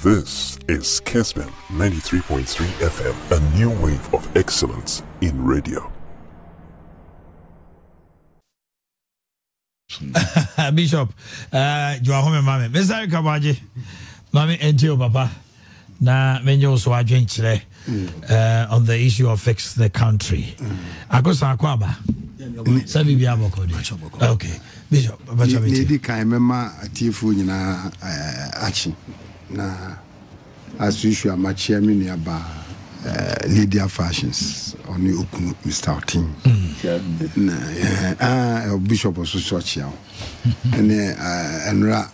This is Kesman 93.3 FM, a new wave of excellence in radio. Bishop, you are home, Mammy. Mr. Kabaji, Mammy, and you, Papa. Na menyo so adwenkyere on the issue of fix the country. Akosa akwaba. Sabi bia bokodi. Okay. Bishop, Bishop. Lady kan mema atifu nyina achi. Na as usual my chairman aba Lydia Fashions oni okunu Mr. Otin. Na Bishop also church yawo. Ene enra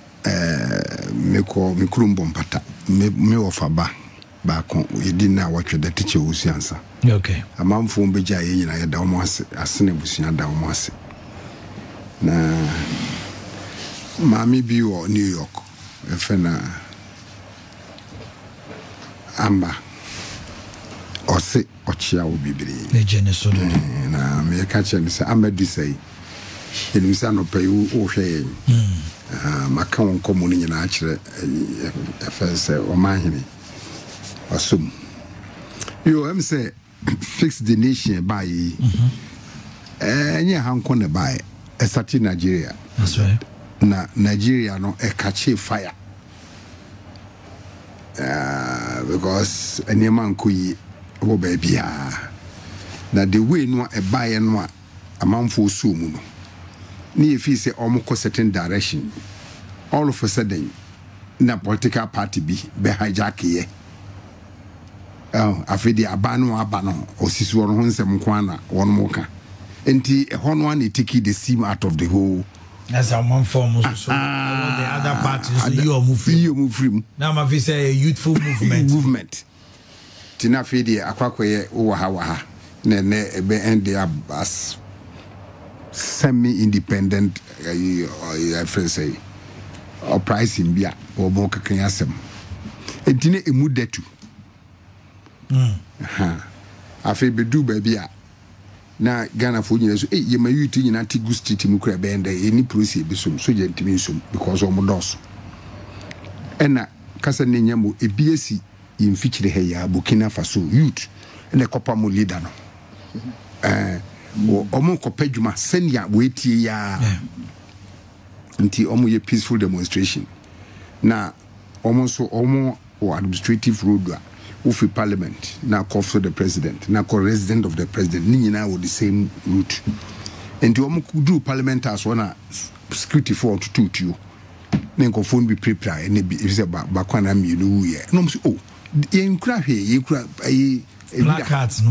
mekuru mbompata me ofaba ba kon yedi na watwe the teacher usiansa. Okay. Amamfo mbeja ye nyina ye da omo asene busua da omo ase. Na mami bi wo New York efena amba ose ochia wo bibiri le jeneso na me ka che ni se amadi sei eni se no pay wo hwe maka won komo ni nyina akire efense o mahini asum yo am say fix the nation by nya hanko ne by esati Nigeria. That's right. Na Nigeria no e catch fire because any man kuyi wo baby na the way no e buy no a amanfo so mu no na if say omko certain direction all of a sudden na political party be hijack ye afedi abano osisu won ho nsem ko ana won mo ka enti hono an take the seam out of the whole. As a one form so the other parties you move free. Now my say a youthful movement. Tina fedi akwakoye wo ha na ebe end their bus semi independent friend say or pricing bia or mo kakan asem. Entine emu detu. Afi bedu bia na Ghana for nyina so ye ma yuti nyina ti gu street mu kura benda any police be so gentimi so because o mo dos ena kasa ne nyamo ebiesi imfikire he ya Burkina Faso youth ene kopa mo leader no o mo kopa djuma senia wetie ya nti o mo ye peaceful demonstration na o mo so o mo administrative road Ufi Parliament, now call for the president, now call resident of the president, Nina with the same route. And to do Parliament as one security for to you. Then go phone be prepared and be is about Bakwana Minu. No, oh, you cry here, you cry placards,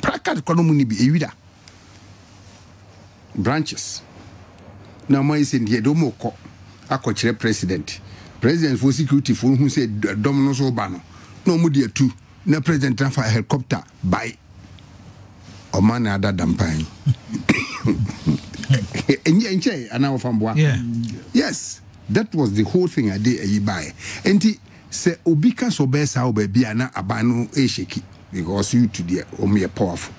placard economy be a vida branches. Now, my saying here, don't more call a coach president for security for who said Domino's Obano. No mudia too. Na president transfer helicopter by Omana ada dampan. Enye ana ofamboa. Yes, that was the whole thing I did a buy. Enti se obika so be sa obabi ana abano e sheki because you to the omo powerful.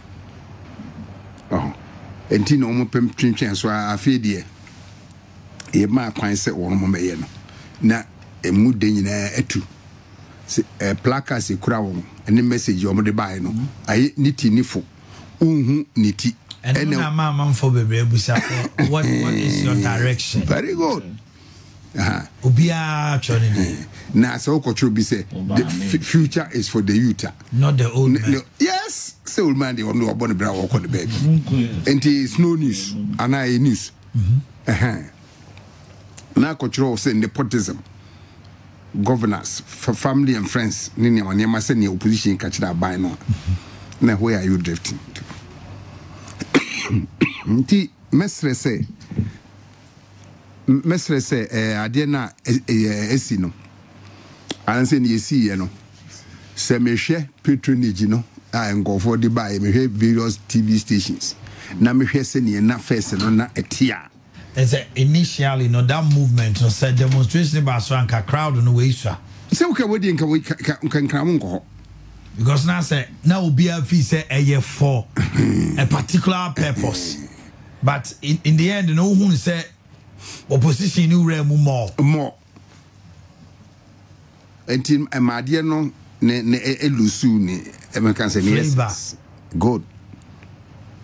Enti no mo pem twintwen so afi de e ma kwan se won mo meye no. Na emu de nyina atu. Placard se kura won any message you de buy no aye niti nifo unhu niti and na man for bebre busa what is your direction? Very good. Obia choni na so ko be say the future is for the youth, not the old man. No, yes, say old man they want no born bra work on the baby and it's no news and I news na ko say nepotism governors for family and friends nini wanyama say the opposition catch that buy no na where are you drifting to nti mesre say ade na esi no an say ni esi ye no se mehwe patronage no a ngofo de buy mehwe various TV stations na mehwe se ne na first no na etia. There's initially that movement no said demonstration about so anka crowd no way so. Say okay we dey kan nko because now say now obia fi say eye for a particular purpose. But in the end no who say opposition no more. enti maade no ne elusu ne me kan say yes good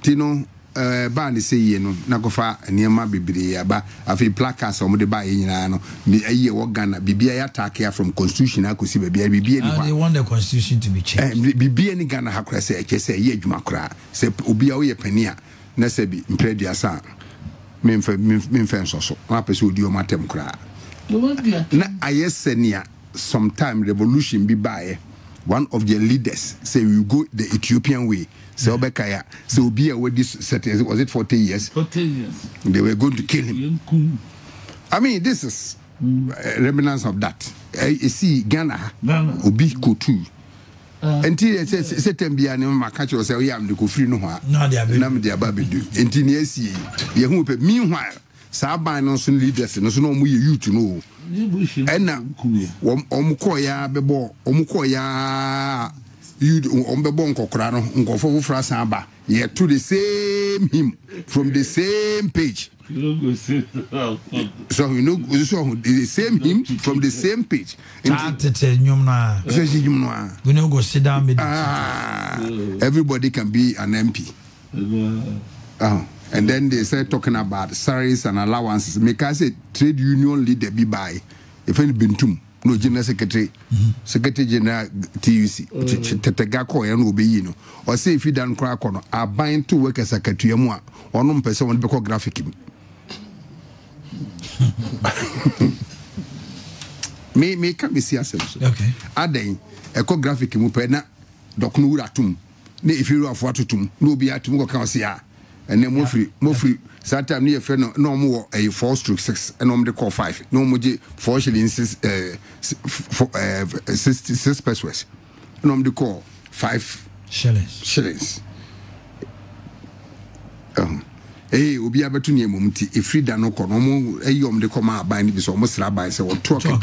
tino ba ne say ye no na kofa niema bebre aba afi placards o mo de ba ye nyina no me aye wo Ghana bibia ya attack ya from constitution akosi bibia ni they want the constitution to be changed bibia ni Ghana hakra say eche say ye adwuma kra say obia wo ye pani a na say bi mpredua sa memfa so na pese odi o matem kra na ayesenia sometime revolution be by one of their leaders say we go the Ethiopian way. So Obekaya, so be away this certain, was it 40 years? 40 years. They were going to kill him. I mean, this is remnants of that. You see, Ghana, Obi Kotu. Until it says, certain be an Makacho say, we am the Kofri no one. No, they are Nam de Ababidu. Until you see, meanwhile, Saba no soon leaders, no soon you to know. And now, Omukoya Bebo, Omukoya. You ombebon kokrano nkofo fra samba ye to the same hymn from the same page. So you know the same hymn from the same page. We no go sit down with everybody can be an MP. And then they start talking about salaries and allowances. Make I say trade union leader be by if any bintum. No general secretary, secretary general TUC, Tetagako and Obeyino, or say if you don't crack on, are buying to work as a secretary or no person will be graphic. May can be see ourselves. Okay. Adding a graphic mupena, Doc Nuratum, if you are for to no be at Mugo Council, and then more free. Sometimes near friend no more a 4/6 and on the call 5. No more 4 shillings 66 pesos. And on the call 5 shillings. Hey, will be able to near Mumti if free dano kono a yom de coma bind this almost rabbi say or talk and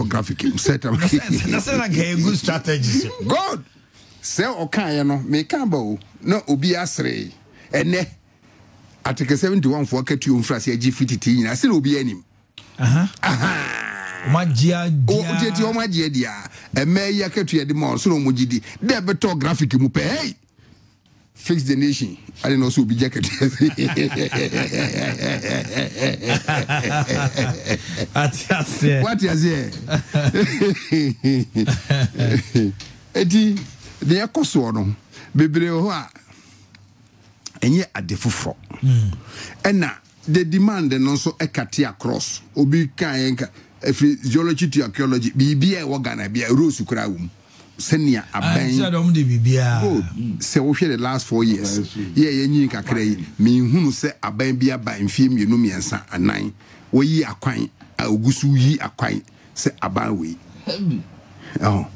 graphic set up. That's like a good strategy. God say okay, no make cambo no ubi asre and Article 71 for Ketu Umfras G50 I still will be any. Magia, oh, Magia, dear, a mayor Ketu at the mall, so Mujidi, there better graphic you pay. Fix the nation. I didn't also be jacket. What you say? Eddie, the Ecosono, Biblio. And yet at the fufro. And now the demand and also a katia cross, Obi Kayanka, if geology to archaeology, be a wagana, be a rose crown. Senia a bang. Good. So the last 4 years. Yeah, you can cray me who say a bang be a bang film, you know me and son and 9. We ye a quine, a gusu ye a quine, say a bang Oh.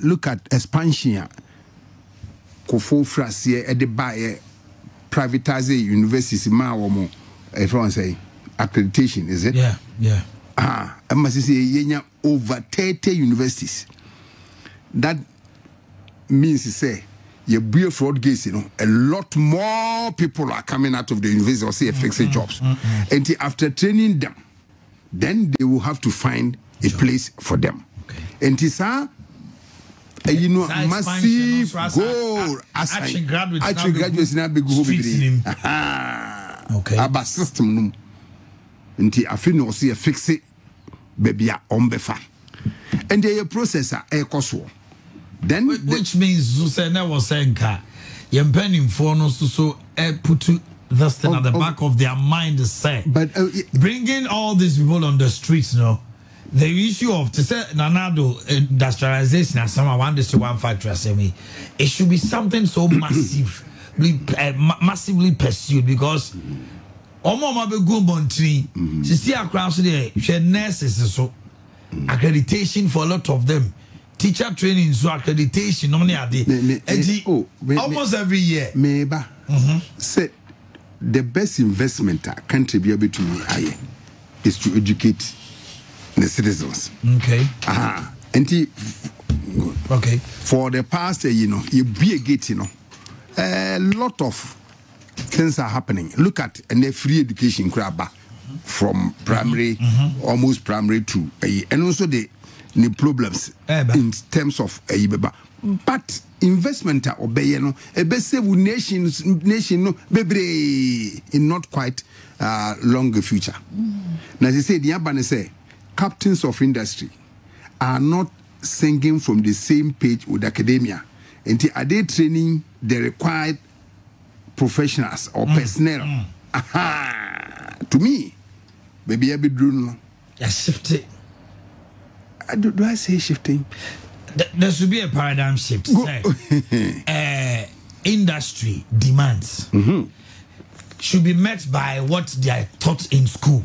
Look at expansion. Kofo Frasie at the buyer privatize universities ma womo everyone say accreditation is it? Yeah. I must say yenya over 30 universities. That means to say you build fraud gates, you know, a lot more people are coming out of the university or say fixing jobs. And after training them, then they will have to find a place for them. Okay. And it's you know, massive goal. Actually, graduates now be go okay. About system, until I feel no see a fix it, baby, on befa. And the processor a cost. Then, which means Susana was saying, "Ka, you're penning for us to so put this thing at the back of their mind." Say, but bringing all these people on the streets, no. The issue of to say Nanado industrialization as someone want this to one factor say me, it should be something so massively pursued because Omo be go bontri see across there she nurses so accreditation for a lot of them, teacher training so accreditation normally are almost every year maybe say the best investment a country be able to make is to educate the citizens. Okay. And okay. For the past, you be a gate, a lot of things are happening. Look at and free education grabber. from primary, almost primary to and also the problems in terms of but investment obey no save nation no bebre in not quite longer future. Now they say the Yabane say captains of industry are not singing from the same page with academia. And are they training the required professionals or personnel? Aha. To me, maybe I be doing shifting. Do I say shifting? There should be a paradigm shift. Industry demands should be met by what they are taught in school.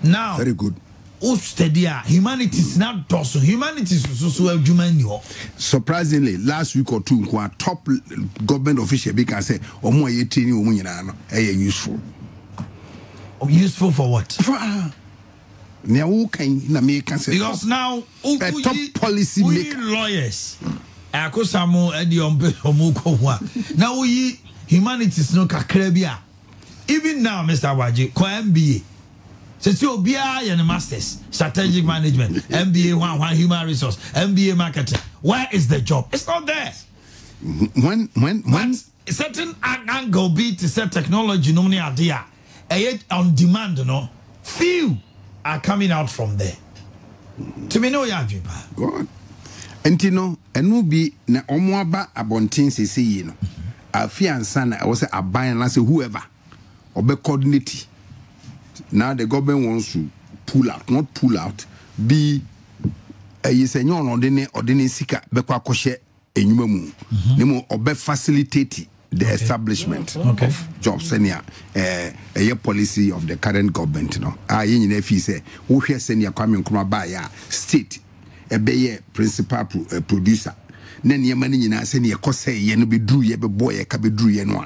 Now, very good. Humanities now also humanities so surprisingly, last week or two, top government official can say, useful. Useful for what? Because now a top policy maker, lawyers. Now we humanities no kakrabia. Even now, Mr. Waji, MBA. So BI and masters, strategic management, MBA one human resource, MBA marketing. Where is the job? It's not there. When a certain angle be to set technology no idea. On demand, no few are coming out from there. To me, no yajiba. God. And you know, and will be na omwaba abontin sisi you know. Afiansa na was a buy and say whoever or be coordinate. Now the government wants to pull out, not pull out. Be a senior ordinary sika be kwa koshe enyumu. Nemo obe facilitate the establishment of jobs senior a policy of the current government. You know, in fee say who here senior coming from by state a be principal producer. Then your money in a senior cose ye no be drew ye be boy ka be drew ye no.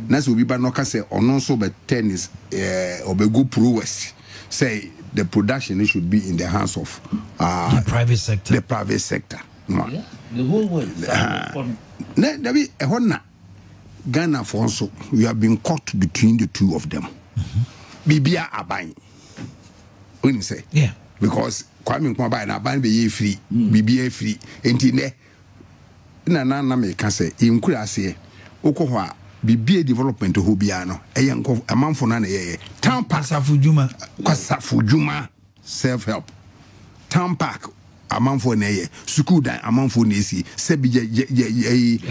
Nas will be ba no ka say or no so be tennis or be go pro west. Say the production should be in the hands of the private sector. The private sector. No. Yeah, the whole world. There be a honna Ghana for also we have been caught between the two of them. Bibia Aban. When you say because Kwame Nkrumah na Aban be free, Bibia free. Entine na me ka say inkura say okohwa bibie development ho bia no eyanko amanfo na ye town park kwasafu juma self help town park amanfo na ye school dan amanfo na esi sebi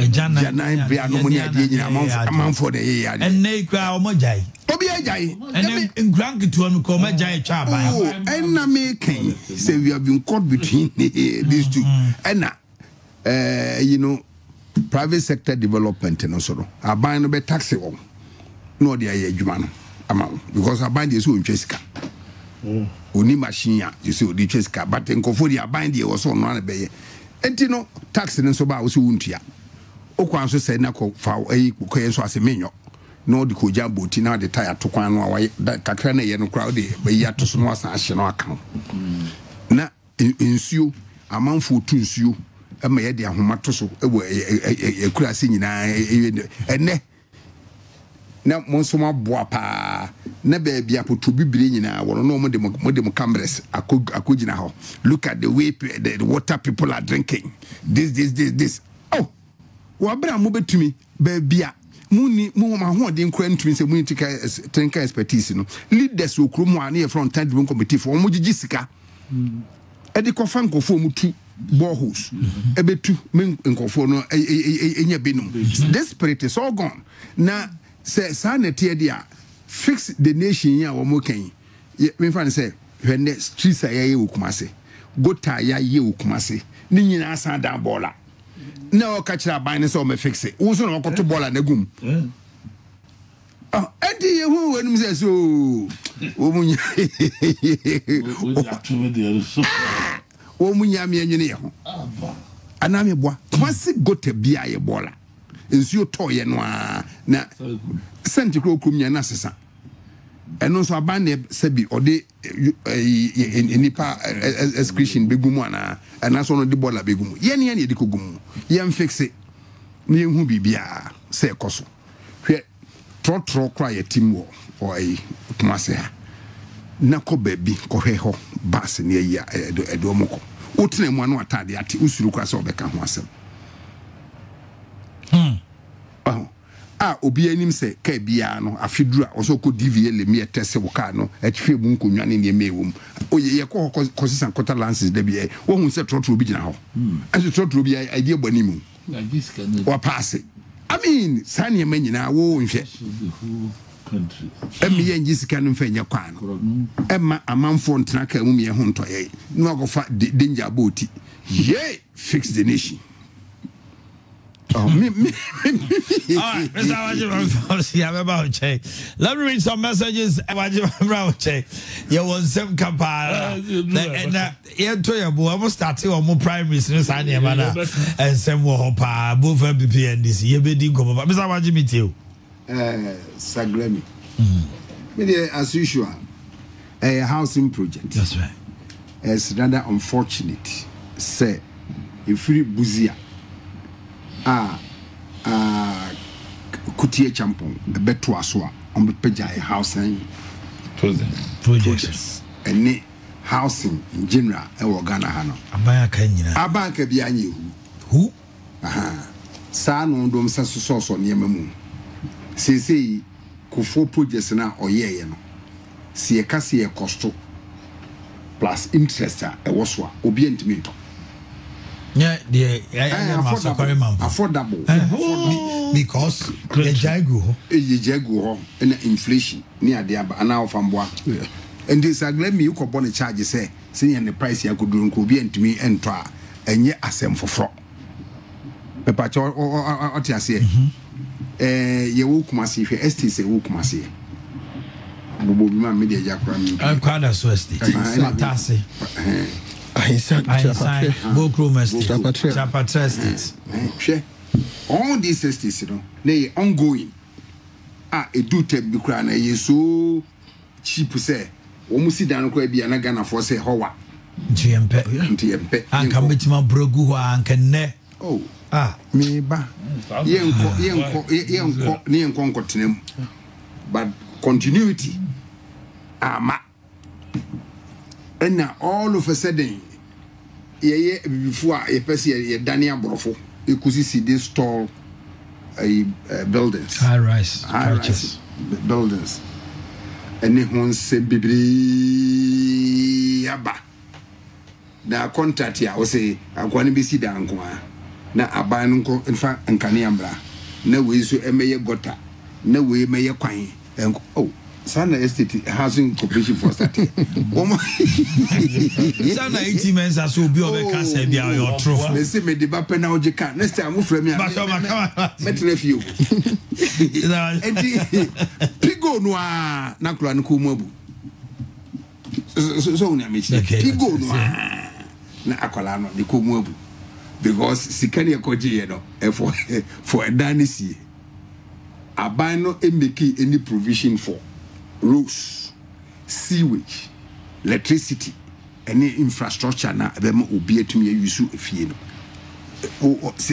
jana bia no muni ade nyina amanfo na ye ade enne kra omojai obi ajai enne nkrank to am ko omojai cha ban enna me kan say we have been caught between these two enna you know, private sector development and also I buy no be taxi on no dia ye adwuma no because I buy the so ntwesika oni machine you see the ntwesika but nkofo dia buy the also no na be ye enti no tax no so ba wo so wuntua okwan so say na ko fa ko ye so ase menyo no de ko jambo ti na de tire to kwan no awaye kakra na ye no crowd de be ya to so no asa ahye no aka na ensuo amanfo tu nsuo ama ye de ahoma to so ekura se nyina ene na monso maboa pa na ba bia poto bibire nyina wono no mo de cameras akogina ho look at the way the water people are drinking this oh wa bra mo betumi ba bia muni mo ma ho de nkura ntumi se muni tinka expertise no leaders okrum a na ye front time committee for mo gigi sika edi kofan kofo mu tu boreholes ebetu men nkofo no enya benum this spirit is all gone na say sanity dia fix the nation ya wo mo kan me fan say when the streets are ye okumase gota ya ye okumase ni nyina asan da bola na o ka kira ban ne say o me fix it wo so na okoto bola na gum enti ye hu wenum say so wo munya wo munya me anwene ye ho aname boa kwase gota bia ye bola ensuo toye no na senti kro kumnya na sesa eno so aban ne sebi ode nipa excretion begumu ana so no de bola begumu ye ne de kogumu ye mfixe ne hu bibia se ekoso hwe trotro kra ye team wo o ai kumase ha na ko baby ko heho bas ne ya edo moko wotene mu anu atade ate usuru kwa se obeka ho asem obi anim se ka bia no afidura oso ko DVA le mi etese wo ka no atwe mu nkonwa ne me wom oye ye ko sisan kota lances de bia wo hu se trotro bi gina ho aso trotro bi idea bani mu wa pass I mean sani e manyina wo nhwe emi ye njisika no mfa nya kwa no emma amanfo ntena ka mu me ho ntoye no agofa danger boti ye fix the nation. Oh, me. All right, let me read some messages. You was some kapara, and I'm starting on more primary since I am and some more both MPP and this year. Be dingo, but Mr. Wajimi too. Saglemi. As usual, a housing project. That's right. It's rather unfortunate. Say, if free Buzia. Kutie champon beto aso a on bepeja housing projects and housing in general e wo Ghana ha no abanka bia anye hu sa no ndom so ne mamu sesei kofo projects na oyeye no se ka se cost plus interest e wo so a obi antimi nto. Yeah, affordable. Because the jago and inflation near the now from bois. And this let me you could born a charge say, seeing the price I could do could be to me and try and yet assem for fraud. The patch or what I say, you walk must see if ST say walk must see. Media Jackram. I'm quite a Swesty. I signed Bokroom Estate, Chapatra Estate. All these estates, you know, they ongoing. It do take the crown. You so cheap, say. Almost sit down, could be an Ghana for say, Hoa. GMP. And come with my brogu and can ne. Oh, me ba. Yen concotinum. But continuity. Ma. And now all of a sudden, before a person, Daniel Brofo, you could see this tall buildings, high rise buildings, and then one say, Bibli Abba. Now, contact here, I say, I'm going to be see down. Now, I buy uncle, in fact, and Caniambra. No way, so a mayor got her. No way, mayor quine. And oh. Sana Estate Housing Corporation for starting. Sana 80 men are so be over cancer be your truth. They say me the bape na ojeka. Next time move from me. Metre few. Pigo noa na kula nku mabu. So una me pigo noa na akola no de ko mabu. Because sikani ekoje no for a danisi. Aban no make any provision for roads, sewage, electricity, any infrastructure na abema obi atumi use efie no.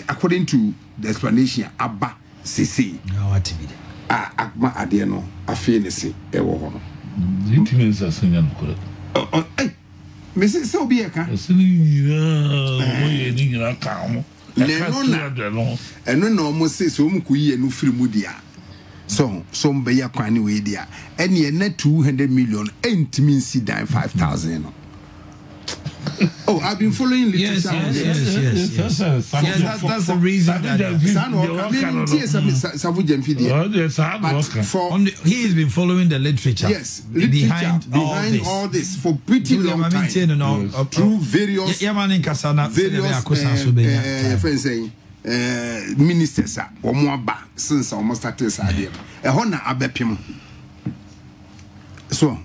According to the explanation aba sese. What be akma ade no afie ne se e wo ho no. Intimates asenya no kore. Me se obi e ka. Ni ka mo. Eno na omo se so mu kuyi enu firi mu dia. So be ya kwani we dia. Eni na 200 million entimi si dan 5,000 no. Oh, I've been following yes. That's the reason that he has been following the literature. Yes, behind all this for pretty long time. Through various friends saying ministers or more back since almost started this idea. A honor abepim. So,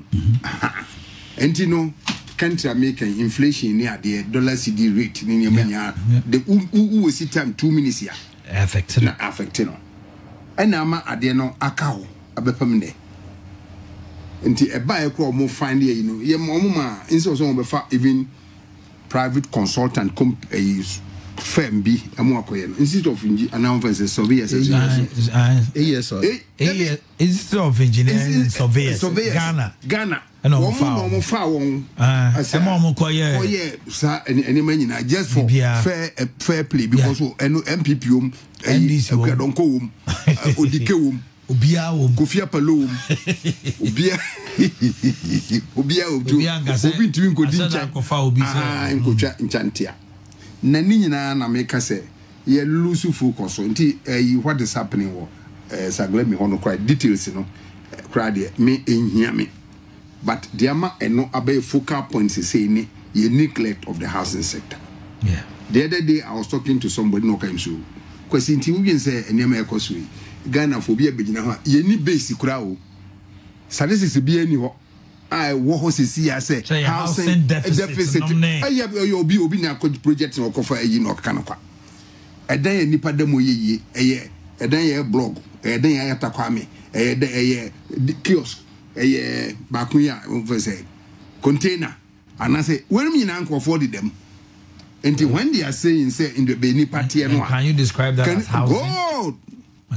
and you know. Country making inflation near the dollar CD rate in your the who sit time 2 minutes here affected and nama adeno akao abepamde nti e buy ko mo find here, you know, ye mo ma inso so be fa even private consultant firm bi amu akoye no Institute of Engineering announce surveyors Institute of Engineering and Surveyors Ghana no fa won asema koye sa any man just for fair play because MPP NDC donko wom odike wom obia wom Kofia Palo wom obia obi ntimi nkodi ncha kofa obi se nkotwa nchantia na ni nyina na meka se ye lose focus nti what is happening wo saglemi hono quite details no cry there me ehia me but the ama eno abe focal points say ni ye neglect of the housing sector. Yeah, the other day I was talking to somebody no came so question ti we say enema ekoso Ghana for be begina ho ye ni base kura o statistics bi ani ho I wo ho sisi ya say housing deficit obi na project no kofa yi no ka no kwa edan ye nipa demo ye edan ye blog edan ye atakwame ye kiosk bakuya say container and I say when me na for them until when they are saying say in the Beni party and can you describe that as housing?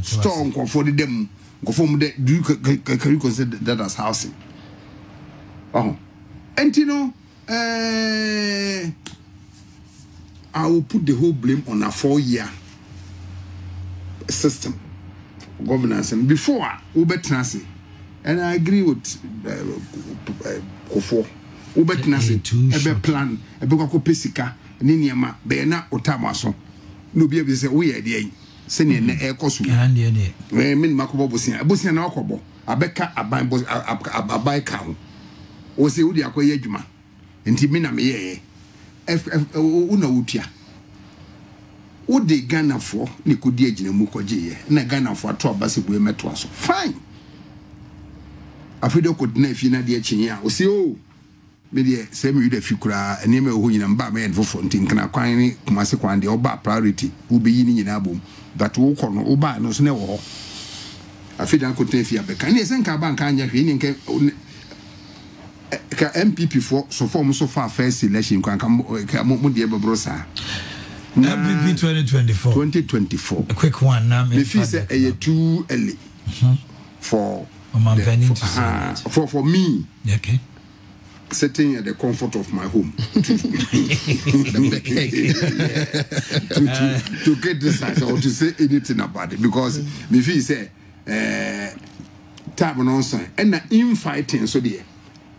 Strong for them go from the can you consider that as housing? Oh, and you know I will put the whole blame on a 4-year system for governance and before Uber and I agree with Kofo Uber ebe plan ebe kwa pesika ni niema be na otamaso no be ebe say we e dey se ne na e kosu me makobo bosia na akobo abeka aban bo abai ka ho o se udi akoye adwuma enti me na me ye una wutua udi Ghana fo ni kodi agina mu koje ye na Ghana fo ato abase bu emeto aso fine afido kodi na fi na de akyin a o se o me de se me yuda fikura ene me ho nyina mba me enfo ntin kana kwan ni kumase kwan de oba priority wo be yi ni nyina bom but wo kɔ no oba no so ne wo ho afidan ko ten fi abeka ni esen ka bank anya hwe ni nke ka MPP for so form so far first election kan ka mo de bebro sa MPP 2024 a quick one now me feel say too early for me. Okay. Sitting at the comfort of my home to get this answer or to say anything about it because me feel say time on sign and na infighting so there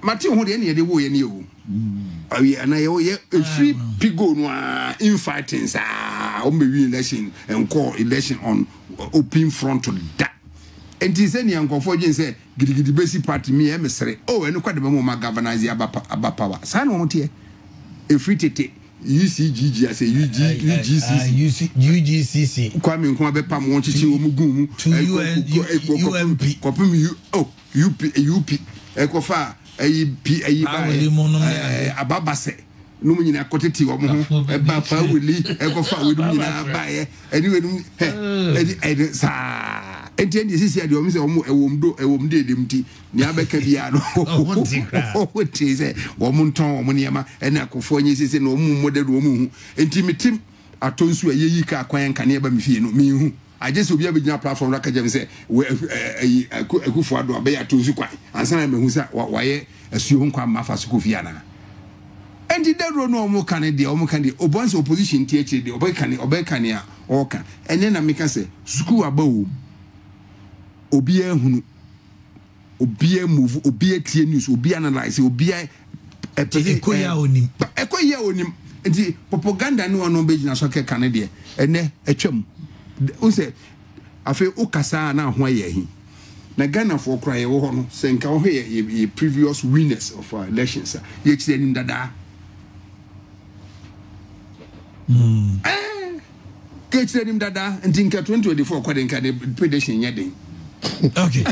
Martin ho de na de wo ye ne o awi na ye free pigo no infighting sa o me win election and call election on open front to that. And he said, "Young for you say, gidi basic party me emissary. Oh, and quite a moment governors about power. San won't here. A free tete UCGG, I say UGCC. Kwame Kwabe Pam wanted to Mugu to UMP. Copy you. Oh, UP. Ecofa, Ababase. No money na koteti wo mo e ba pa weli e ko fa we dum na ba ye anyway dum e sa enti sisi ade o mi se o mo e wom de dem ti ni abeka bia no o ti se wo mo nton wo mo niema e na akofo nyi sisi no mo model wo mo hu enti mitim atonsu ayeyi ka kwan kan e ba mi fie no mi hu aje se obi abegina platform raka jam se akufo ado abe atonsu kwan ansa na me hu sa wa ye asuo hu kwa mafa su kofi ana. And the dead no more can the Obon's opposition teacher, the Obekania, Oka, and then I make us say, school above Obia move, Obia clear news, Obia analyze, Obia a on him, and the propaganda no one obey soccer Canada, and then a chum. Who said, I feel Okasa now, why he. Na Ghana for cry, oh, saying, "Come here, ye previous winners of our elections, ye extending dada." Catch them dada and think at 2024 quite in prediction yet. Okay.